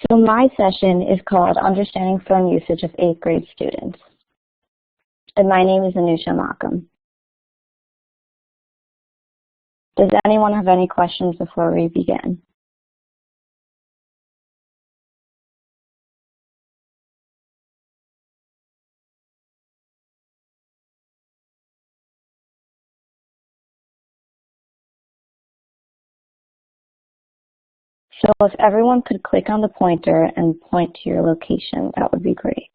So my session is called Understanding Phone Usage of 8th Grade Students. And my name is Anushya Makam. Does anyone have any questions before we begin? So if everyone could click on the pointer and point to your location, that would be great.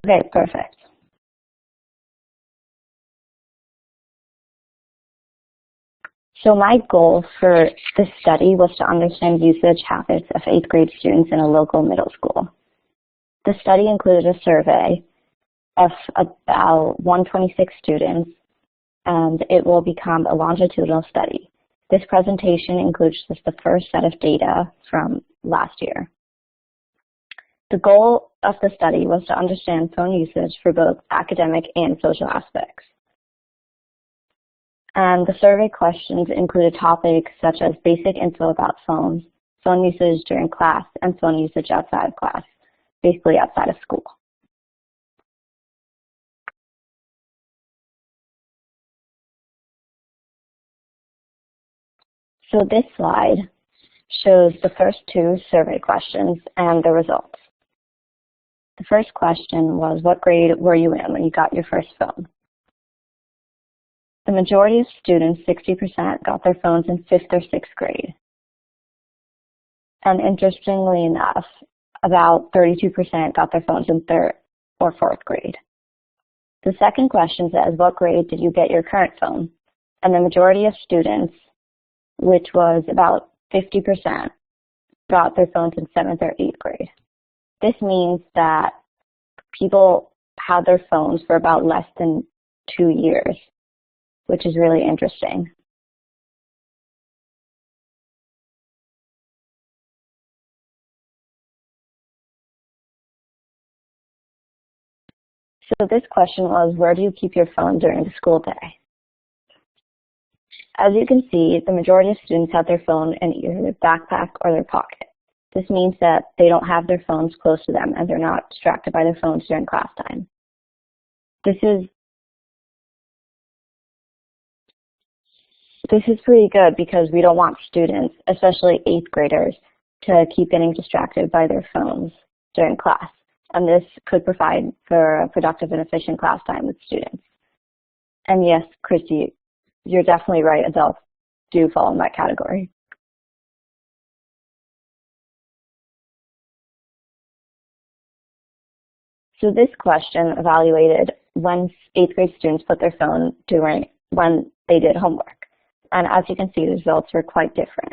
Okay, perfect. So my goal for this study was to understand usage habits of 8th grade students in a local middle school. The study included a survey of about 126 students, and it will become a longitudinal study. This presentation includes just the first set of data from last year. The goal of the study was to understand phone usage for both academic and social aspects. And the survey questions included topics such as basic info about phones, phone usage during class, and phone usage outside of class, basically outside of school. So this slide shows the first two survey questions and the results. The first question was, what grade were you in when you got your first phone? The majority of students, 60%, got their phones in 5th or 6th grade. And interestingly enough, about 32% got their phones in 3rd or 4th grade. The second question says, what grade did you get your current phone? And the majority of students, which was about 50%, got their phones in 7th or 8th grade. This means that people had their phones for about less than 2 years, which is really interesting. So this question was, where do you keep your phone during the school day? As you can see, the majority of students have their phone in either their backpack or their pocket. This means that they don't have their phones close to them and they're not distracted by their phones during class time. This is pretty good because we don't want students, especially 8th graders, to keep getting distracted by their phones during class. And this could provide for a productive and efficient class time with students. And yes, Christy, you're definitely right, adults do fall in that category. So this question evaluated when 8th grade students put their phone when they did homework. And as you can see, the results were quite different.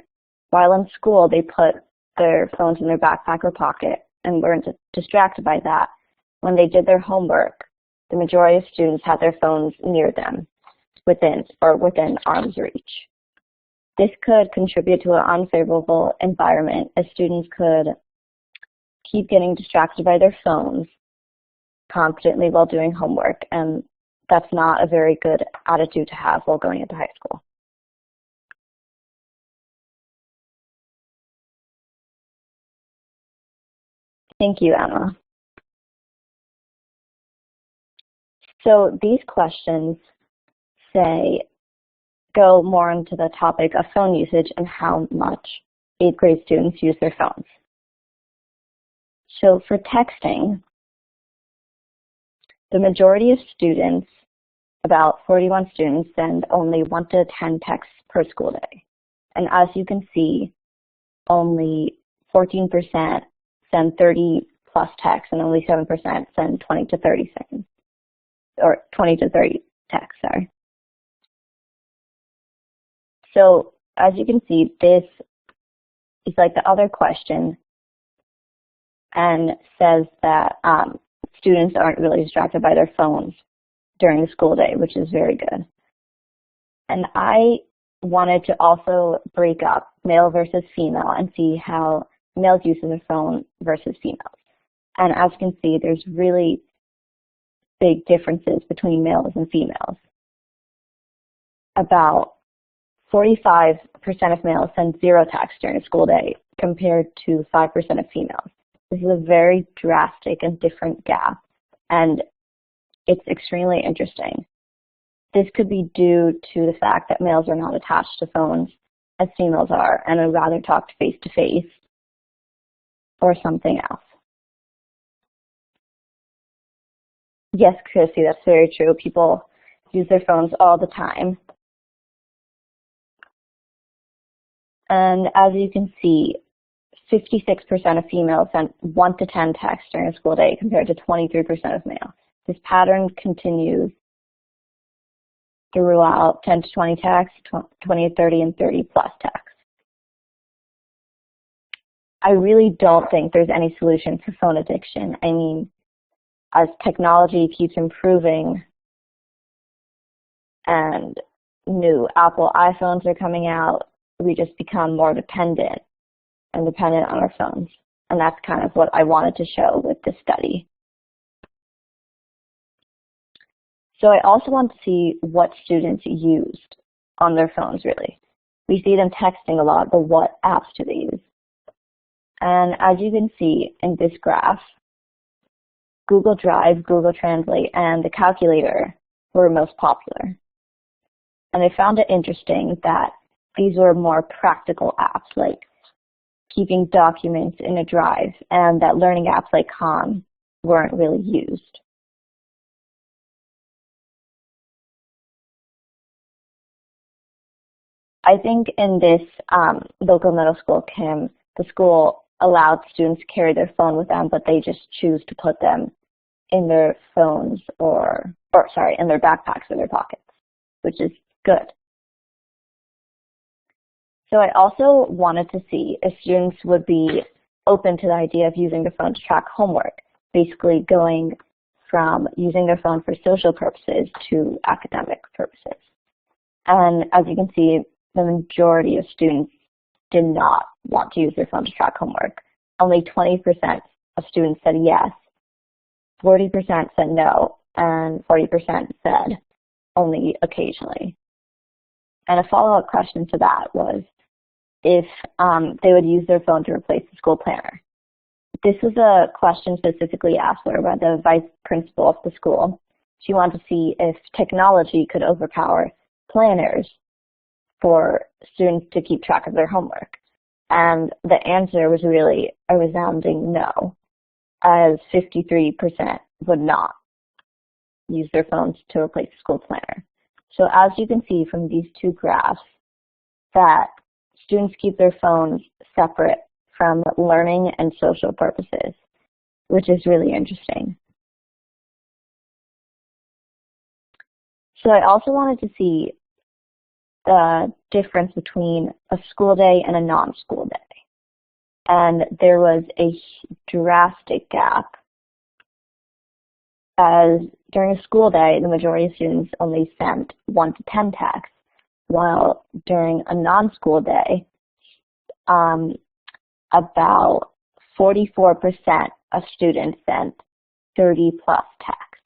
While in school, they put their phones in their backpack or pocket and weren't distracted by that. When they did their homework, the majority of students had their phones near them, within arm's reach. This could contribute to an unfavorable environment as students could keep getting distracted by their phones constantly while doing homework, and that's not a very good attitude to have while going into high school. Thank you, Emma. So these questions go more into the topic of phone usage and how much 8th grade students use their phones. So for texting, the majority of students, about 41 students, send only 1 to 10 texts per school day. And as you can see, only 14% send 30 plus texts and only 7% send 20 to 30 seconds, or 20 to 30 texts, sorry. So as you can see, this is like the other question and says that students aren't really distracted by their phones during the school day, which is very good. And I wanted to also break up male versus female and see how males use their phone versus females. And as you can see, there's really big differences between males and females. About 45% of males send 0 texts during a school day compared to 5% of females. This is a very drastic and different gap, and it's extremely interesting. This could be due to the fact that males are not attached to phones as females are and would rather talk face to face, or something else. Yes, Chrissy, that's very true. People use their phones all the time. And as you can see, 56% of females sent 1 to 10 texts during a school day compared to 23% of males. This pattern continues throughout 10 to 20 texts, 20 to 30, and 30 plus texts. I really don't think there's any solution for phone addiction. I mean, as technology keeps improving and new Apple iPhones are coming out, we just become more dependent on our phones. And that's kind of what I wanted to show with this study. So I also want to see what students used on their phones, really. We see them texting a lot, but what apps do they use? And as you can see in this graph, Google Drive, Google Translate, and the calculator were most popular. And I found it interesting that these were more practical apps, like keeping documents in a drive, and that learning apps like Makam weren't really used. I think in this local middle school, Kim, the school allowed students to carry their phone with them, but they just choose to put them in their phones in their backpacks or their pockets, which is good. So I also wanted to see if students would be open to the idea of using their phone to track homework, basically going from using their phone for social purposes to academic purposes. And as you can see, the majority of students did not want to use their phone to track homework. Only 20% of students said yes, 40% said no, and 40% said only occasionally. And a follow-up question to that was if they would use their phone to replace the school planner. This was a question specifically asked her by the vice principal of the school. She wanted to see if technology could overpower planners for students to keep track of their homework. And the answer was really a resounding no, as 53% would not use their phones to replace the school planner. So as you can see from these two graphs, that students keep their phones separate from learning and social purposes, which is really interesting. So I also wanted to see the difference between a school day and a non-school day. And there was a drastic gap, as during a school day, the majority of students only sent 1 to 10 texts, while during a non-school day, about 44% of students sent 30 plus texts.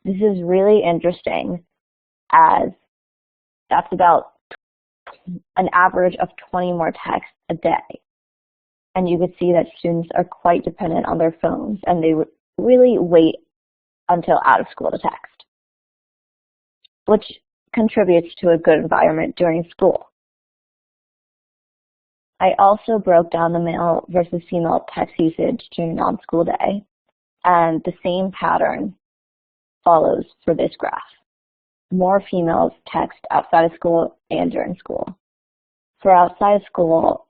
This is really interesting, as that's about an average of 20 more texts a day. And you could see that students are quite dependent on their phones, and they really wait until out of school to text, which contributes to a good environment during school. I also broke down the male versus female text usage during non-school day, and the same pattern follows for this graph. More females text outside of school and during school. For outside of school,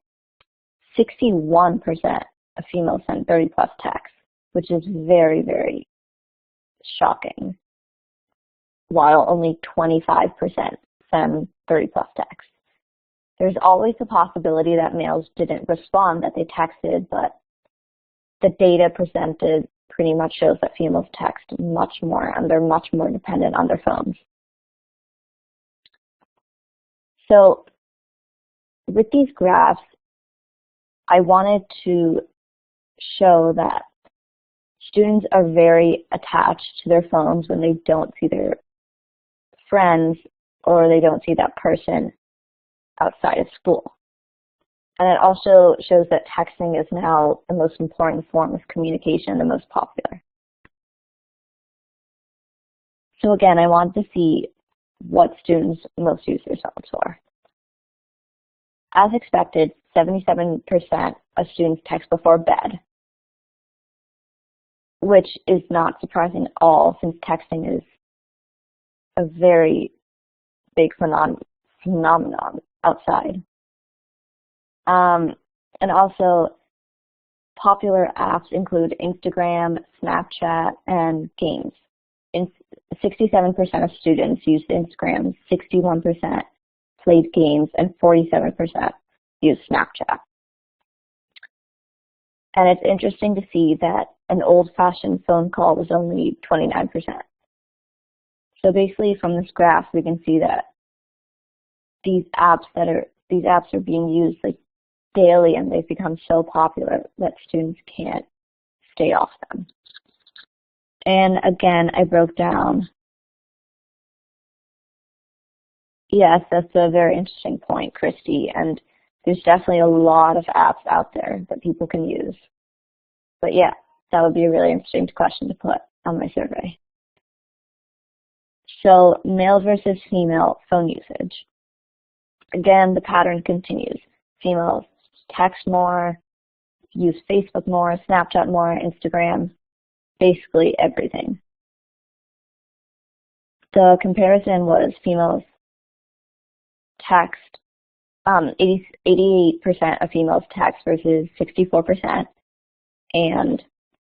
61% of females send 30-plus texts, which is very, very shocking, while only 25% send 30-plus texts. There's always the possibility that males didn't respond, that they texted, but the data presented pretty much shows that females text much more, and they're much more dependent on their phones. So with these graphs, I wanted to show that students are very attached to their phones when they don't see their friends or they don't see that person outside of school. And it also shows that texting is now the most important form of communication, the most popular. So again, I wanted to see what students most use their phones for. As expected, 77% of students text before bed, which is not surprising at all since texting is a very big phenomenon outside. And also, popular apps include Instagram, Snapchat, and games. 67% of students used Instagram, 61% played games, and 47% used Snapchat. And it's interesting to see that an old-fashioned phone call was only 29%. So basically, from this graph, we can see that these apps are being used like daily, and they've become so popular that students can't stay off them. And again, I broke down. Yes, that's a very interesting point, Christy, and there's definitely a lot of apps out there that people can use. But yeah, that would be a really interesting question to put on my survey. So, male versus female phone usage. Again, the pattern continues. Females text more, use Facebook more, Snapchat more, Instagram, basically everything. The comparison was females text, 88% of females text versus 64%, and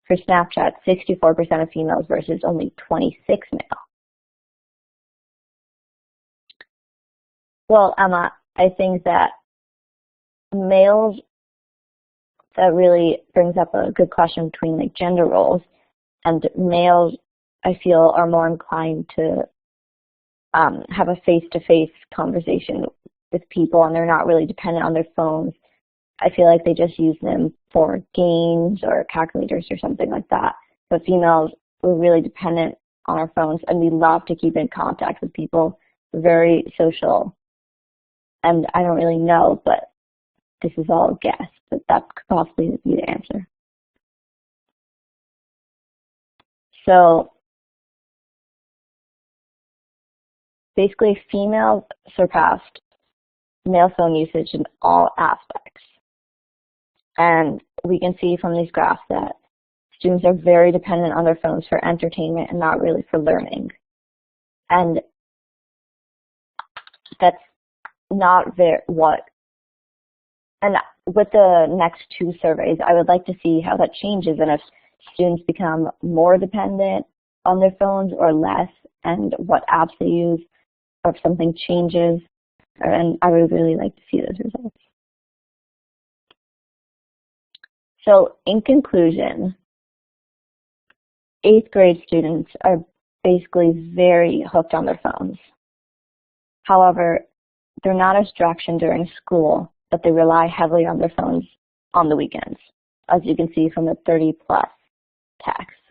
for Snapchat, 64% of females versus only 26 male. Well, Emma, I think that males, that really brings up a good question between like gender roles, and males, I feel, are more inclined to have a face-to-face conversation with people, and they're not really dependent on their phones. I feel like they just use them for games or calculators or something like that. But females, we're really dependent on our phones, and we love to keep in contact with people. We're very social. And I don't really know, but this is all a guess, but that could possibly be the answer. So basically, females surpassed male phone usage in all aspects. And we can see from these graphs that students are very dependent on their phones for entertainment and not really for learning. And that's not and with the next two surveys, I would like to see how that changes and if students become more dependent on their phones or less, and what apps they use, or if something changes. And I would really like to see those results. So in conclusion, 8th grade students are basically very hooked on their phones. However, they're not a distraction during school, but they rely heavily on their phones on the weekends, as you can see from the 30-plus texts.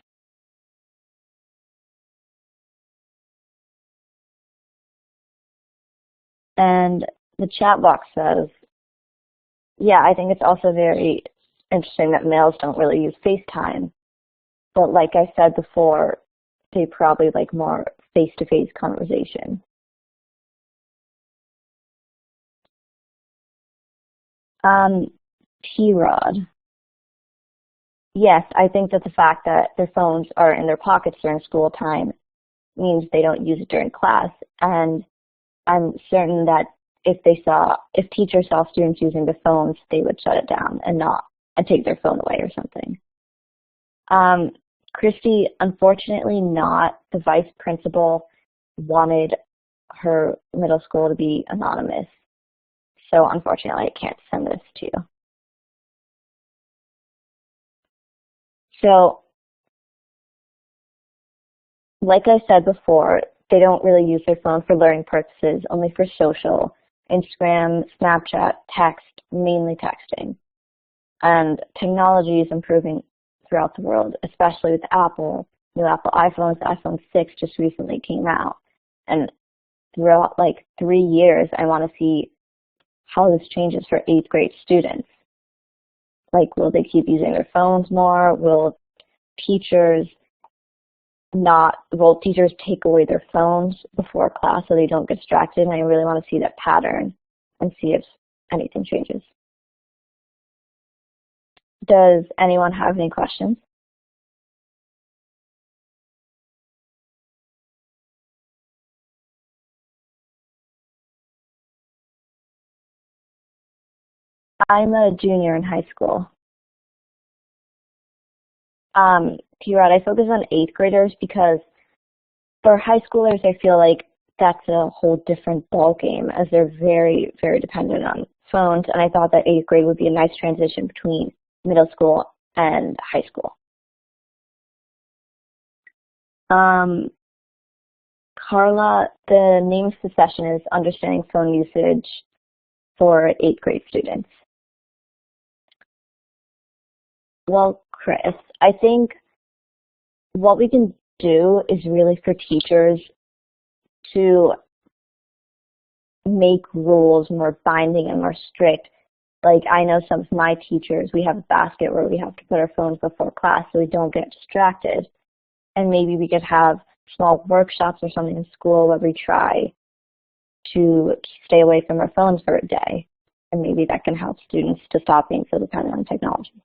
And the chat box says, yeah, I think it's also very interesting that males don't really use FaceTime. But like I said before, they probably like more face-to-face conversation. T-Rod. Yes, I think that the fact that their phones are in their pockets during school time means they don't use it during class. And I'm certain that if teachers saw students using the phones, they would shut it down and take their phone away or something. Christy, unfortunately not. The vice principal wanted her middle school to be anonymous. So unfortunately, I can't send this to you. So, like I said before, they don't really use their phone for learning purposes, only for social. Instagram, Snapchat, text, mainly texting. And technology is improving throughout the world, especially with Apple. New Apple iPhones, the iPhone 6 just recently came out. And throughout like 3 years, I want to see how this changes for 8th grade students. Like, will they keep using their phones more? Will teachers take away their phones before class so they don't get distracted? And I really want to see that pattern and see if anything changes. Does anyone have any questions? I'm a junior in high school. P-Rod, I focus on 8th graders because for high schoolers, I feel like that's a whole different ballgame as they're very, very dependent on phones. And I thought that 8th grade would be a nice transition between middle school and high school. Carla, the name of the session is Understanding Phone Usage for 8th grade students. Well, Chris, I think what we can do is really for teachers to make rules more binding and more strict. Like, I know some of my teachers, we have a basket where we have to put our phones before class so we don't get distracted. And maybe we could have small workshops or something in school where we try to stay away from our phones for a day. And maybe that can help students to stop being so dependent on technology.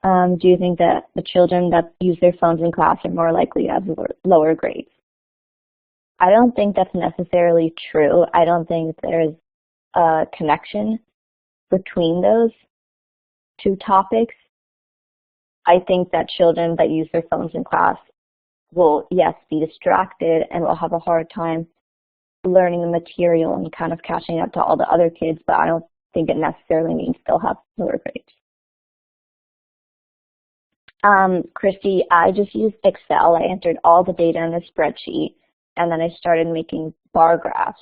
Do you think that the children that use their phones in class are more likely to have lower grades? I don't think that's necessarily true. I don't think there's a connection between those two topics. I think that children that use their phones in class will, yes, be distracted and will have a hard time learning the material and kind of catching up to all the other kids, but I don't think it necessarily means they'll have lower grades. Christy, I just used Excel. I entered all the data in a spreadsheet, and then I started making bar graphs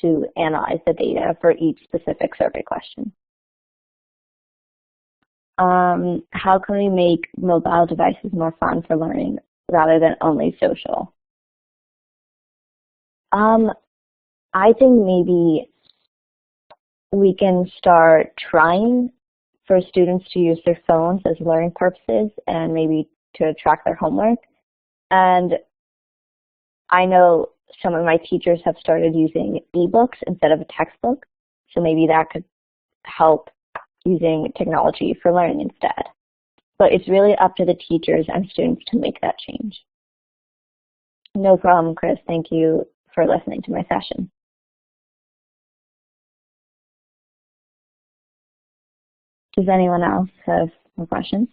to analyze the data for each specific survey question. How can we make mobile devices more fun for learning rather than only social? I think maybe we can start trying for students to use their phones as learning purposes and maybe to track their homework. And I know some of my teachers have started using ebooks instead of a textbook, so maybe that could help using technology for learning instead. But it's really up to the teachers and students to make that change. No problem, Chris. Thank you for listening to my session. Does anyone else have more questions?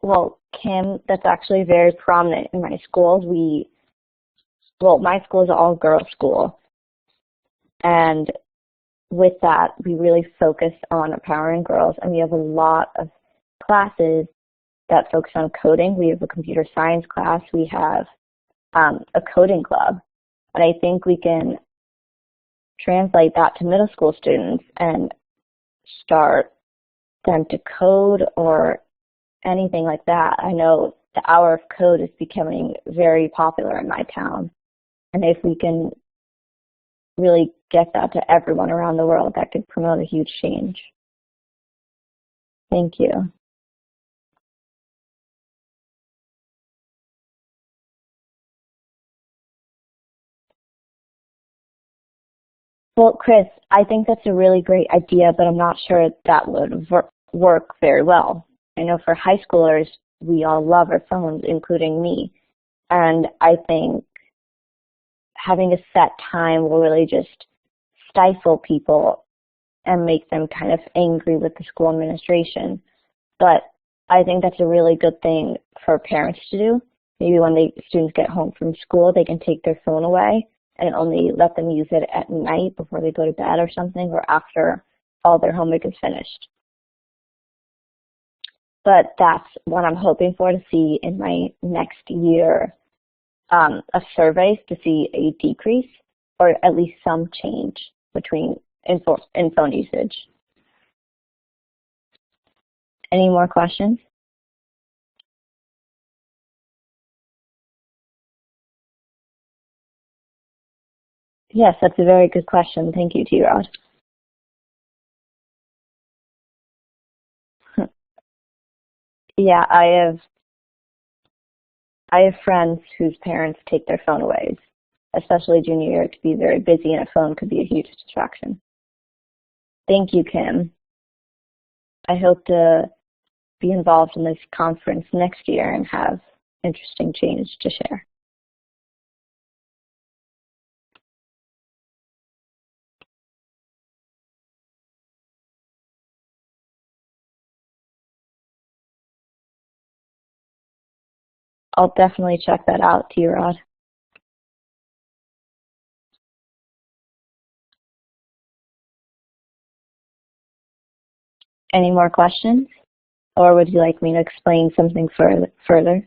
Well, Kim, that's actually very prominent in my schools. My school is an all-girls school, and with that, we really focus on empowering girls, and we have a lot of classes that focus on coding. We have a computer science class. We have a coding club, and I think we can translate that to middle school students and start them to code or anything like that. I know the hour of code is becoming very popular in my town, and if we can really get that to everyone around the world, that could promote a huge change. Thank you. Well, Chris, I think that's a really great idea, but I'm not sure that would work very well. I know for high schoolers, we all love our phones, including me. And I think having a set time will really just stifle people and make them kind of angry with the school administration. But I think that's a really good thing for parents to do. Maybe when the students get home from school, they can take their phone away and only let them use it at night before they go to bed or something, or after all their homework is finished. But that's what I'm hoping for, to see in my next year of surveys, to see a decrease or at least some change between in phone usage. Any more questions? Yes, that's a very good question. Thank you, T-Rod. Yeah, I have friends whose parents take their phone away, especially junior year. It could be very busy, and a phone could be a huge distraction. Thank you, Kim. I hope to be involved in this conference next year and have interesting change to share. I'll definitely check that out, T-Rod. Any more questions? Or would you like me to explain something further?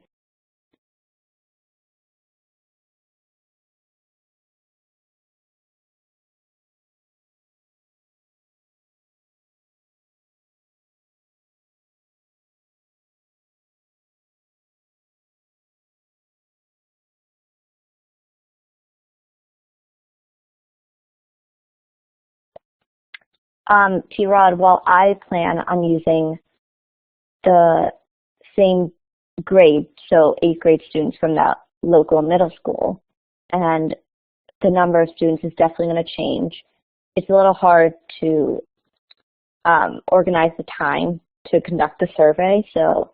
T-Rod, well, I plan on using the same grade, so 8th grade students from that local middle school, and the number of students is definitely going to change. It's a little hard to organize the time to conduct the survey, so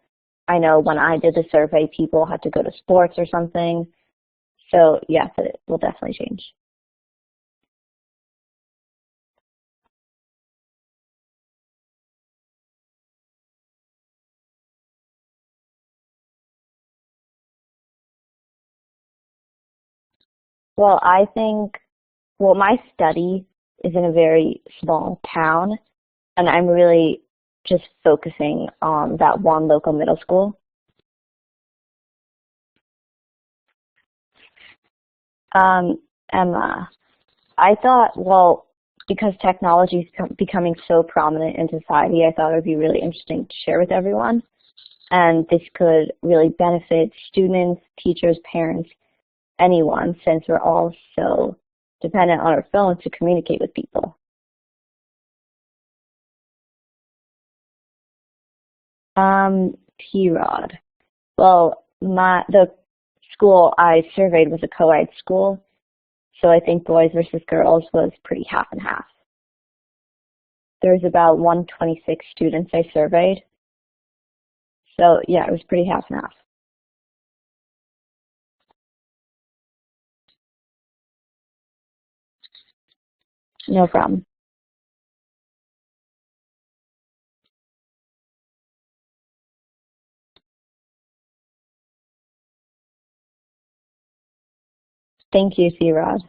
I know when I did the survey, people had to go to sports or something, so yes, it will definitely change. Well, I think, well, my study is in a very small town, and I'm really just focusing on that one local middle school. Um, Emma, I thought, well, because technology is becoming so prominent in society, I thought it would be really interesting to share with everyone. And this could really benefit students, teachers, parents, anyone, since we're all so dependent on our phones to communicate with people. T-Rod. Well, the school I surveyed was a co-ed school, so I think boys versus girls was pretty half and half. There was about 126 students I surveyed, so yeah, it was pretty half and half. No problem. Thank you, C-Rod.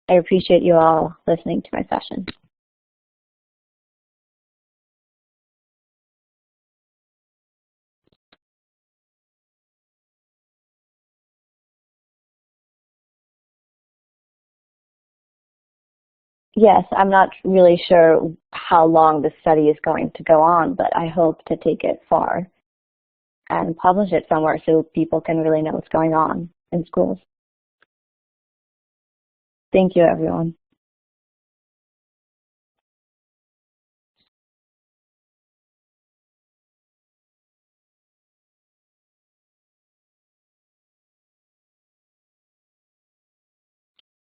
I appreciate you all listening to my session. Yes, I'm not really sure how long the study is going to go on, but I hope to take it far and publish it somewhere so people can really know what's going on in schools. Thank you, everyone.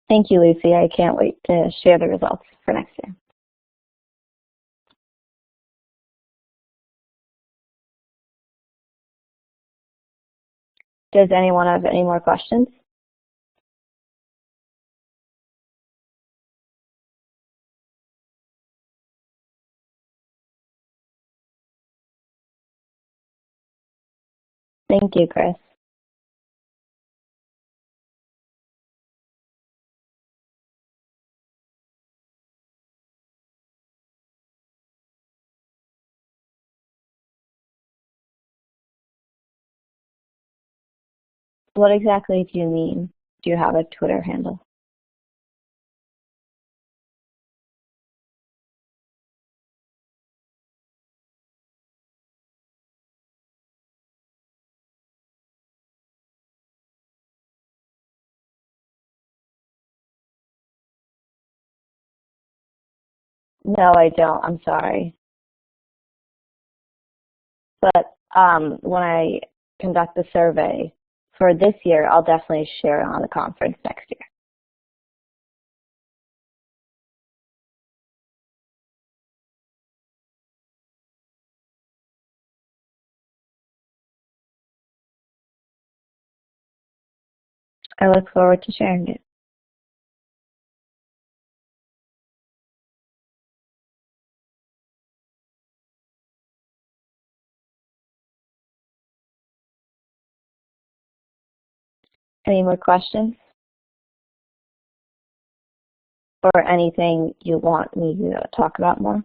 Thank you, Lucy. I can't wait to share the results for next year. Does anyone have any more questions? Thank you, Chris. What exactly do you mean? Do you have a Twitter handle? No, I don't. I'm sorry. But when I conduct the survey for this year, I'll definitely share it on the conference next year. I look forward to sharing it. Any more questions? Or anything you want me to talk about more?